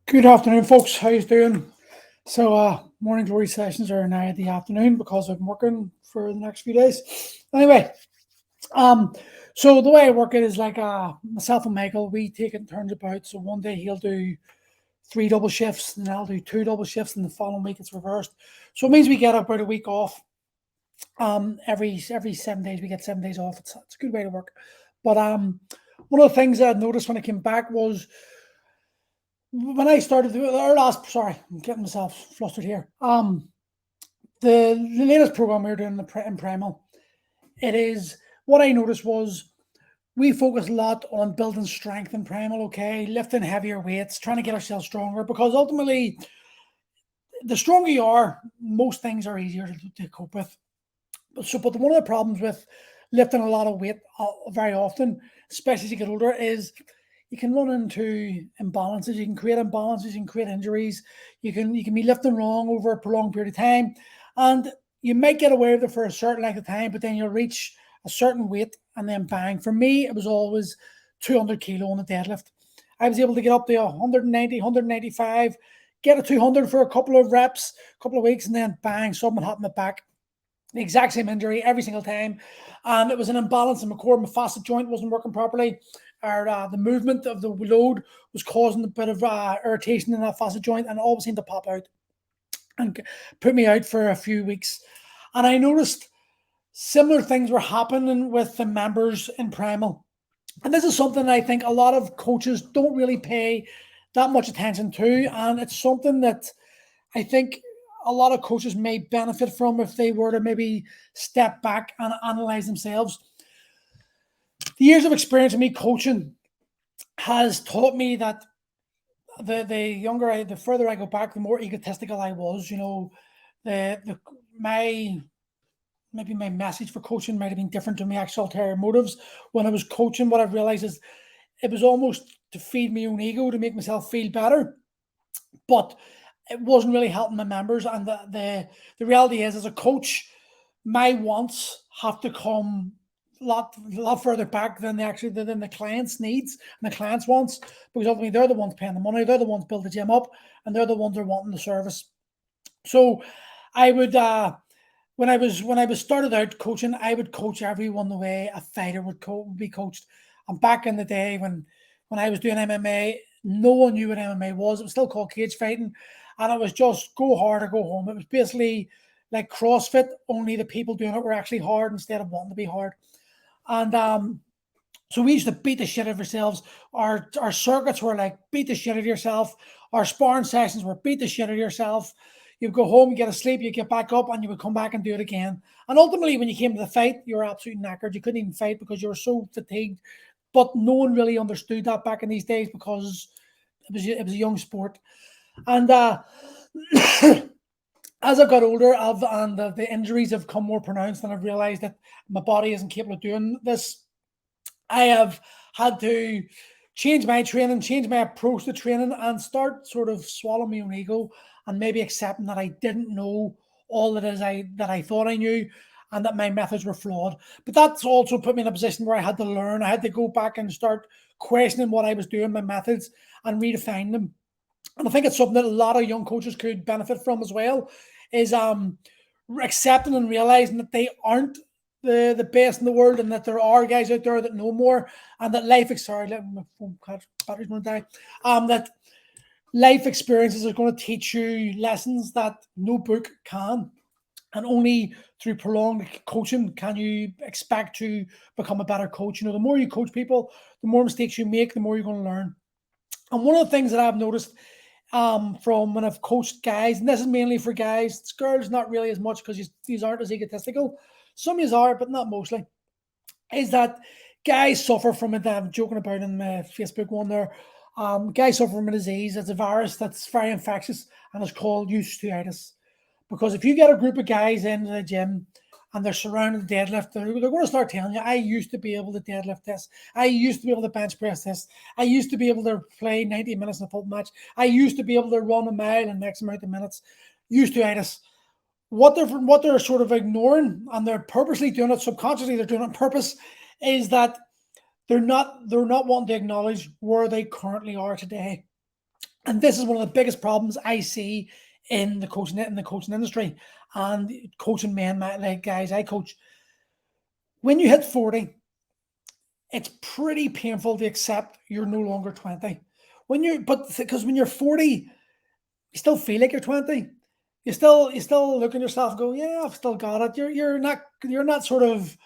Good afternoon, folks. How you doing? Morning glory sessions are now in the afternoon because I'm working for the next few days. Anyway, um, so the way I work it is like myself and Michael, we take it in turns about. So one day he'll do three double shifts, and I'll do two double shifts, and the following week it's reversed. So it means we get about a week off. Every 7 days we get 7 days off. It's a good way to work. But one of the things I noticed when I came back was when I started our last, sorry, I'm getting myself flustered here. The latest program we are doing in Primal, it is what I noticed was we focus a lot on building strength in Primal, okay, lifting heavier weights, trying to get ourselves stronger, because ultimately, the stronger you are, most things are easier to cope with. But one of the problems with lifting a lot of weight very often, especially as you get older, is you can run into imbalances. You can create imbalances. You can create injuries. You can be lifting wrong over a prolonged period of time, and you might get away with it for a certain length of time, but then you'll reach a certain weight and then bang. For me, it was always 200 kilo on the deadlift. I was able to get up to 190, 195, get a 200 for a couple of reps, a couple of weeks, and then bang, something happened in the back. The exact same injury every single time. And it was an imbalance in my core. My facet joint wasn't working properly. Or the movement of the load was causing a bit of irritation in that facet joint, and it always seemed to pop out and put me out for a few weeks. And I noticed similar things were happening with the members in Primal. And this is something I think a lot of coaches don't really pay that much attention to. And it's something that I think a lot of coaches may benefit from if they were to maybe step back and analyze themselves. The years of experience of me coaching has taught me that the further I go back, the more egotistical I was. You know, my maybe my message for coaching might have been different to my actual ulterior motives. When I was coaching, what I've realized is it was almost to feed my own ego, to make myself feel better, but it wasn't really helping my members. And the reality is, as a coach, my wants have to come a lot further back than the client's needs and the client's wants, because ultimately they're the ones paying the money, they're the ones build the gym up, and they're the ones that are wanting the service. So I would when I was started out coaching, I would coach everyone the way a fighter would be coached. And back in the day when I was doing MMA, no one knew what MMA was. It was still called cage fighting, and it was just go hard or go home. It was basically like CrossFit, only the people doing it were actually hard instead of wanting to be hard. And so we used to beat the shit out of ourselves. Our circuits were like beat the shit out of yourself. Our sparring sessions were beat the shit out of yourself. You'd go home, you get a sleep, you get back up, and you would come back and do it again. And ultimately, when you came to the fight, you were absolutely knackered. You couldn't even fight because you were so fatigued. But no one really understood that back in these days because it was a young sport. And as I've got older, the injuries have come more pronounced, and I've realized that my body isn't capable of doing this. I have had to change my training, change my approach to training, and start sort of swallowing my own ego and maybe accepting that I didn't know all that I thought I knew, and that my methods were flawed. But that's also put me in a position where I had to learn. I had to go back and start questioning what I was doing, my methods, and redefine them. And I think it's something that a lot of young coaches could benefit from as well, is accepting and realizing that they aren't the best in the world, and that there are guys out there that know more, and that my phone battery's going to die. That life experiences are going to teach you lessons that no book can, and only through prolonged coaching can you expect to become a better coach. You know, the more you coach people, the more mistakes you make, the more you're going to learn. And one of the things that I've noticed from when I've coached guys, and this is mainly for guys, it's girls not really as much because these aren't as egotistical. Some of these are, but not mostly. Is that guys suffer from it? That I'm joking about in my Facebook one there. Guys suffer from a disease. It's a virus that's very infectious, and it's called Usetoitis. Because if you get a group of guys into the gym and they're surrounding the deadlift, they're going to start telling you, I used to be able to deadlift this. I used to be able to bench press this. I used to be able to play 90 minutes in a football match. I used to be able to run a mile in X amount of minutes. Usetoitis. What they're sort of ignoring, and they're purposely doing it, subconsciously they're doing it on purpose, is that they're not wanting to acknowledge where they currently are today. And this is one of the biggest problems I see in the coaching industry and coaching men, like guys I coach. When you hit 40, it's pretty painful to accept you're no longer 20. Because when you're 40, you still feel like you're 20. You still look at yourself and go, yeah, I've still got it. You're not sort of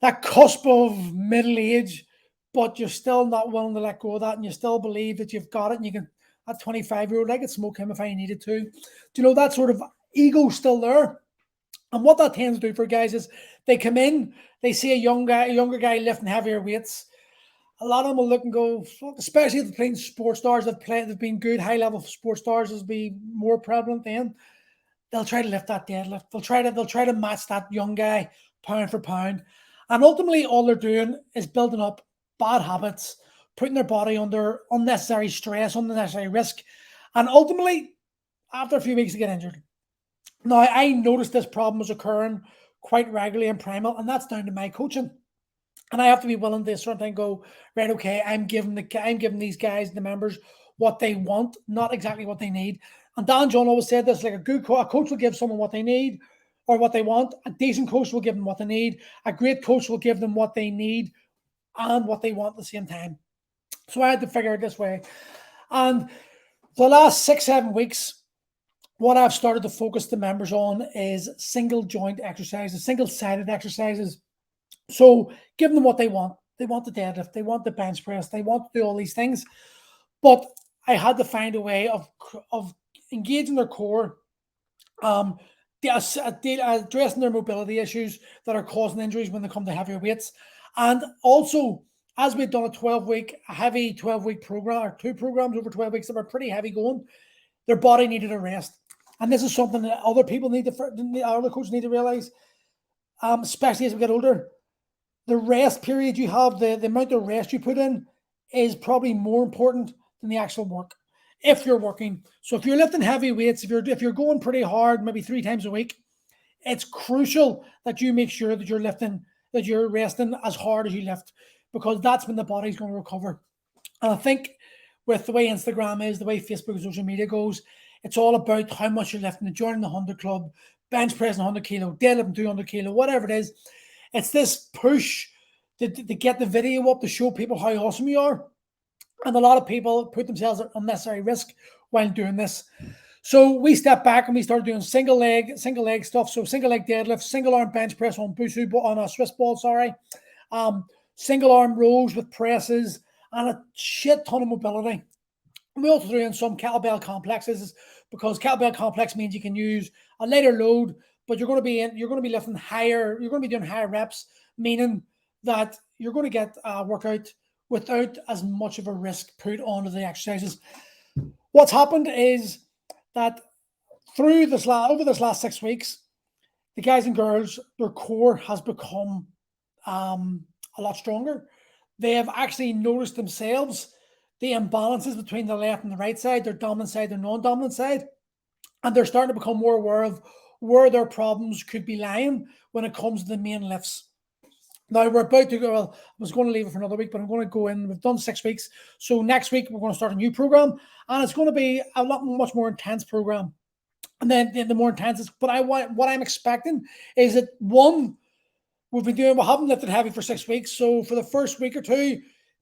that cusp of middle age, but you're still not willing to let go of that, and you still believe that you've got it, and you can. That 25-year-old, I could smoke him if I needed to. Do you know that sort of ego still there? And what that tends to do for guys is they come in, they see a younger guy lifting heavier weights. A lot of them will look and go, especially if they're playing sports stars, they've been good high level sports stars, has be more prevalent then. They'll try to lift that deadlift. They'll try to match that young guy pound for pound. And ultimately all they're doing is building up bad habits, putting their body under unnecessary stress, unnecessary risk. And ultimately, after a few weeks, they get injured. Now, I noticed this problem was occurring quite regularly in Primal, and that's down to my coaching. And I have to be willing to sort of think, go, right, okay, I'm giving these guys, the members, what they want, not exactly what they need. And Dan John always said this, like a coach will give someone what they need or what they want. A decent coach will give them what they need. A great coach will give them what they need and what they want at the same time. So I had to figure it this way. And the last 6-7 weeks, what I've started to focus the members on is single joint exercises, single-sided exercises. So give them what they want. They want the deadlift, they want the bench press, they want to do all these things. But I had to find a way of engaging their core, addressing their mobility issues that are causing injuries when they come to heavier weights. And also, as we've done a heavy 12-week program, or 2 programs over 12 weeks that were pretty heavy going, their body needed a rest. And this is something that other coaches need to realize, especially as we get older. The rest period you have, the amount of rest you put in is probably more important than the actual work. If you're working, so if you're lifting heavy weights, if you're going pretty hard, maybe 3 times a week, it's crucial that you make sure that you're resting as hard as you lift, because that's when the body's going to recover. And I think with the way Instagram is, the way Facebook and social media goes, it's all about how much you're lifting, joining the 100 club, bench pressing 100 kilo, deadlifting 200 kilo, whatever it is. It's this push to get the video up to show people how awesome you are. And a lot of people put themselves at unnecessary risk while doing this. So we stepped back and we started doing single leg stuff. So single leg deadlift, single arm bench press on a Swiss ball, single arm rows with presses, and a shit ton of mobility. We also threw in some kettlebell complexes, because kettlebell complex means you can use a lighter load, but you're going to be lifting higher. You're going to be doing higher reps, meaning that you're going to get a workout without as much of a risk put onto the exercises. What's happened is that over this last 6 weeks, the guys and girls, their core has become a lot stronger. They have actually noticed themselves the imbalances between the left and the right side, their dominant side, their non-dominant side, and they're starting to become more aware of where their problems could be lying when it comes to the main lifts. Now we're about to go. Well, I was going to leave it for another week, but I'm going to go in. We've done 6 weeks, so next week we're going to start a new program, and it's going to be a much more intense program. And then the more intense is, but what I'm expecting is that we haven't lifted heavy for 6 weeks, so for the first week or two,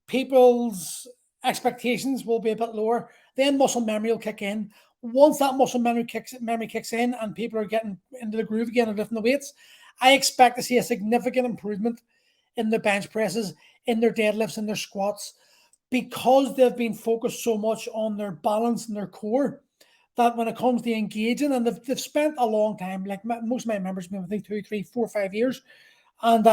people's expectations will be a bit lower. Then muscle memory will kick in. Once that muscle memory kicks in and people are getting into the groove again of lifting the weights, I expect to see a significant improvement in their bench presses, in their deadlifts, in their squats, because they've been focused so much on their balance and their core, that when it comes to engaging, and they've spent a long time, like most of my members have been with me 2, 3, 4, 5 years, and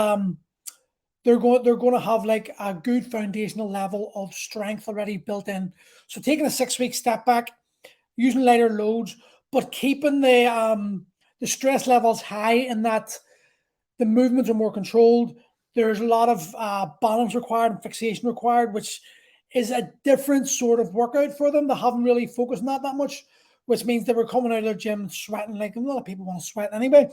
they're going to have like a good foundational level of strength already built in. So taking a 6-week step back, using lighter loads, but keeping the stress levels high, in that the movements are more controlled. There's a lot of balance required and fixation required, which is a different sort of workout for them. They haven't really focused on that much, which means they were coming out of their gym sweating. Like, a lot of people want to sweat anyway,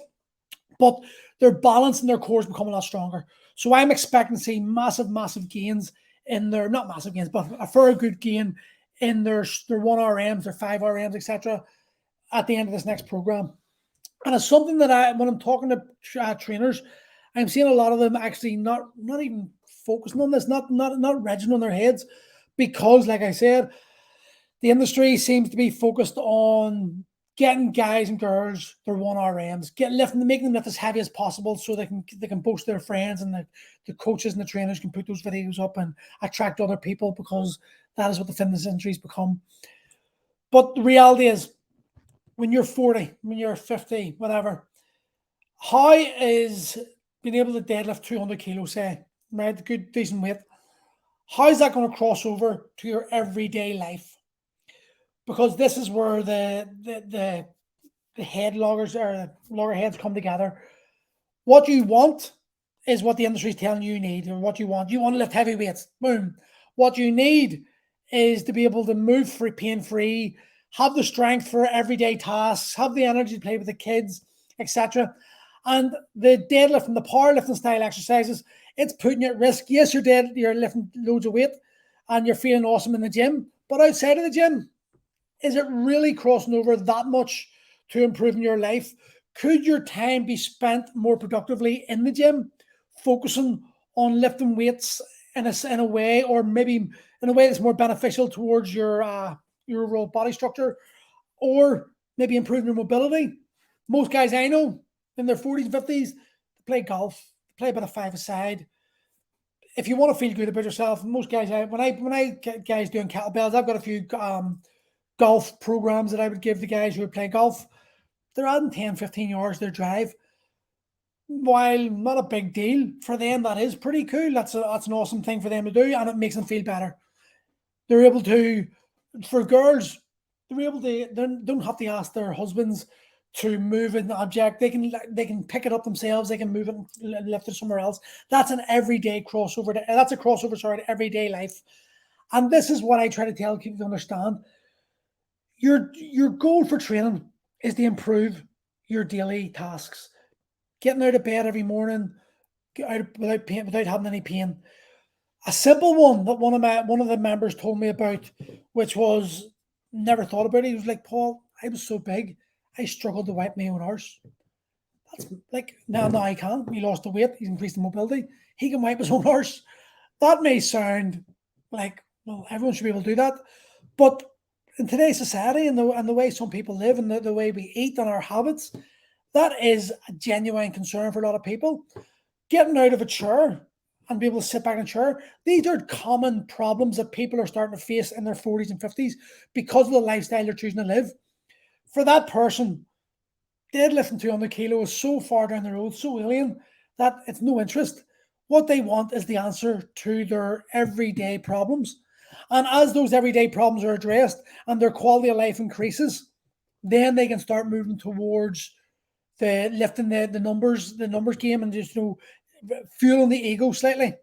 but their balance and their core is becoming a lot stronger. So I'm expecting to see massive gains in their, not massive gains, but a very good gain in their 1 RMs, their 5 RMs, etc. at the end of this next program. And it's something that when I'm talking to trainers, I'm seeing a lot of them actually not even focusing on this, not registering on their heads, because, like I said, the industry seems to be focused on getting guys and girls their 1 RMs, making them lift as heavy as possible so they can boast their friends, and the coaches and the trainers can put those videos up and attract other people, because that is what the fitness industry has become. But the reality is, when you're 40, when you're 50, whatever, how is being able to deadlift 200 kilos, say, right, good, decent weight, how is that going to cross over to your everyday life? Because this is where the head loggers or the loggerheads come together. What you want is what the industry is telling you need, or what you want. You want to lift heavy weights. Boom. What you need is to be able to move pain-free, have the strength for everyday tasks, have the energy to play with the kids, etc. And the deadlift and the powerlifting style exercises, it's putting you at risk. Yes, you're lifting loads of weight and you're feeling awesome in the gym, but outside of the gym, is it really crossing over that much to improving your life? Could your time be spent more productively in the gym, focusing on lifting weights in a way, or maybe in a way that's more beneficial towards your overall body structure, or maybe improving your mobility? Most guys I know in their 40s and 50s, they play golf, play a bit of five-a-side. If you want to feel good about yourself, most guys, when I get guys doing kettlebells, I've got a few golf programs that I would give the guys who are playing golf. They're adding 10, 15 yards to their drive. While not a big deal for them, that is pretty cool. That's an awesome thing for them to do, and it makes them feel better. They're able to, for girls, they don't have to ask their husbands to move an object. They can pick it up themselves. They can move it and lift it somewhere else. That's an everyday crossover. That's a crossover, sorry, to everyday life. And this is what I try to tell people to understand. Your goal for training is to improve your daily tasks. Getting out of bed every morning, without having any pain. A simple one that one of the members told me about, which was never thought about it. He was like, Paul, I was so big, I struggled to wipe my own arse. That's like now he can. He lost the weight, he's increased the mobility. He can wipe his own arse. That may sound like, well, everyone should be able to do that, but in today's society and the way some people live and the way we eat and our habits, that is a genuine concern for a lot of people. Getting out of a chair and be able to sit back in a chair, these are common problems that people are starting to face in their 40s and 50s because of the lifestyle they're choosing to live. For that person, deadlifting 200 kilo is so far down the road, so alien, that it's no interest. What they want is the answer to their everyday problems. And as those everyday problems are addressed and their quality of life increases, then they can start moving towards the lifting the numbers game, and just fueling the ego slightly.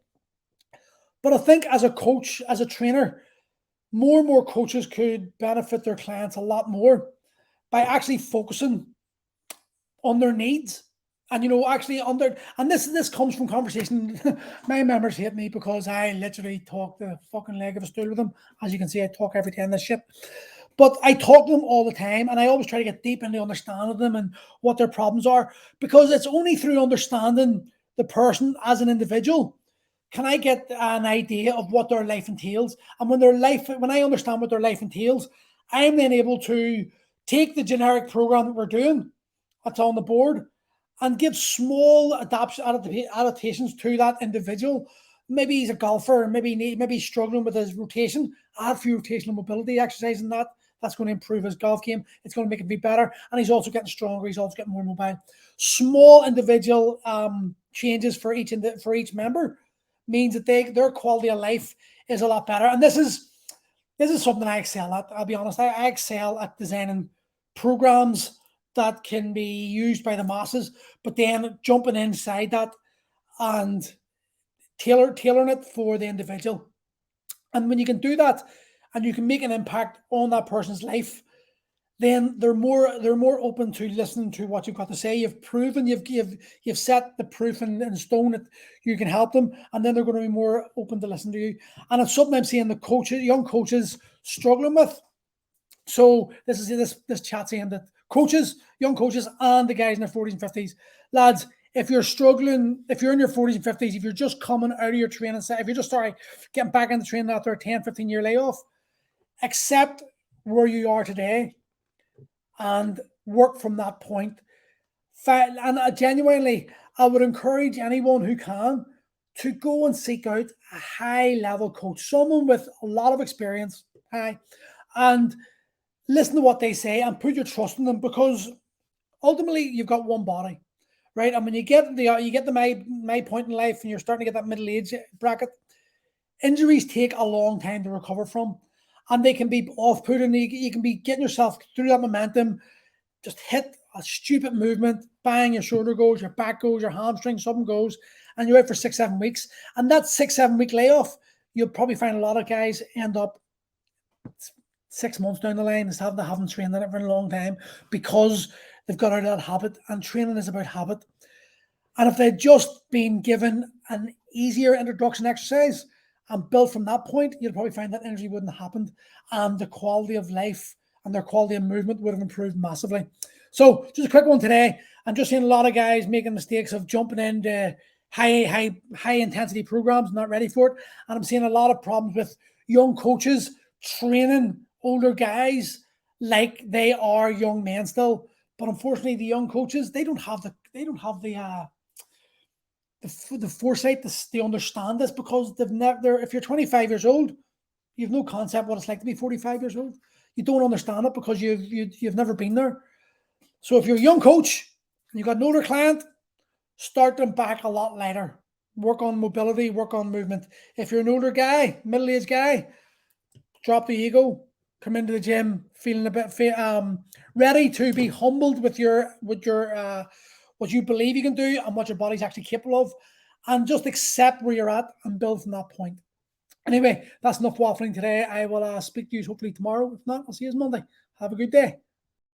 But I think as a coach, as a trainer, more and more coaches could benefit their clients a lot more by actually focusing on their needs. And this comes from conversation. My members hate me because I literally talk the fucking leg of a stool with them. As you can see, I talk every day on this shit. But I talk to them all the time, and I always try to get deep into understanding them and what their problems are, because it's only through understanding the person as an individual can I get an idea of what their life entails. And when I understand what their life entails, I'm then able to take the generic program that we're doing that's on the board and give small adaptations to that individual. Maybe he's a golfer, maybe he's struggling with his rotation. Add a few rotational mobility exercises in that. That's going to improve his golf game. It's going to make him be better. And he's also getting stronger. He's also getting more mobile. Small individual changes for each member means that their quality of life is a lot better. And this is something I excel at. I'll be honest. I excel at designing programs that can be used by the masses, but then jumping inside that and tailoring it for the individual. And when you can do that and you can make an impact on that person's life, then they're more open to listening to what you've got to say. You've proven, you've set the proof in stone that you can help them, and then they're going to be more open to listen to you. And it's something I'm seeing the coaches, young coaches, struggling with. So this chat saying that coaches, young coaches, and the guys in their 40s and 50s, lads, if you're struggling, if you're in your 40s and 50s, if you're just coming out of your training set, if you're just getting back into training after a 10, 15-year layoff, accept where you are today and work from that point. And genuinely, I would encourage anyone who can to go and seek out a high-level coach, someone with a lot of experience, and listen to what they say and put your trust in them, because ultimately you've got one body, right? And when you get to my point in life and you're starting to get that middle age bracket, injuries take a long time to recover from, and they can be off-putting. You can be getting yourself through that momentum, just hit a stupid movement, bang, your shoulder goes, your back goes, your hamstring, something goes, and you're out for 6-7 weeks. And that 6-7 week layoff, you'll probably find a lot of guys end up 6 months down the line instead of they haven't trained in it for a long time, because they've got out of that habit, and training is about habit. And if they'd just been given an easier introduction exercise and built from that point, you'd probably find that injury wouldn't have happened, and the quality of life and their quality of movement would have improved massively. So just a quick one today. I'm just seeing a lot of guys making mistakes of jumping into high intensity programs, not ready for it. And I'm seeing a lot of problems with young coaches training older guys like they are young men still. But unfortunately, the young coaches, they don't have the foresight to understand this, because they've never. If you're 25 years old, you've no concept what it's like to be 45 years old. You don't understand it because you've never been there. So if you're a young coach and you've got an older client, start them back a lot lighter. Work on mobility, work on movement. If you're an older guy, middle-aged guy, drop the ego, come into the gym feeling a bit ready to be humbled with your what you believe you can do and what your body's actually capable of, and just accept where you're at and build from that point. Anyway, that's enough waffling today. I will speak to you hopefully tomorrow. If not, I'll see you Monday. Have a good day.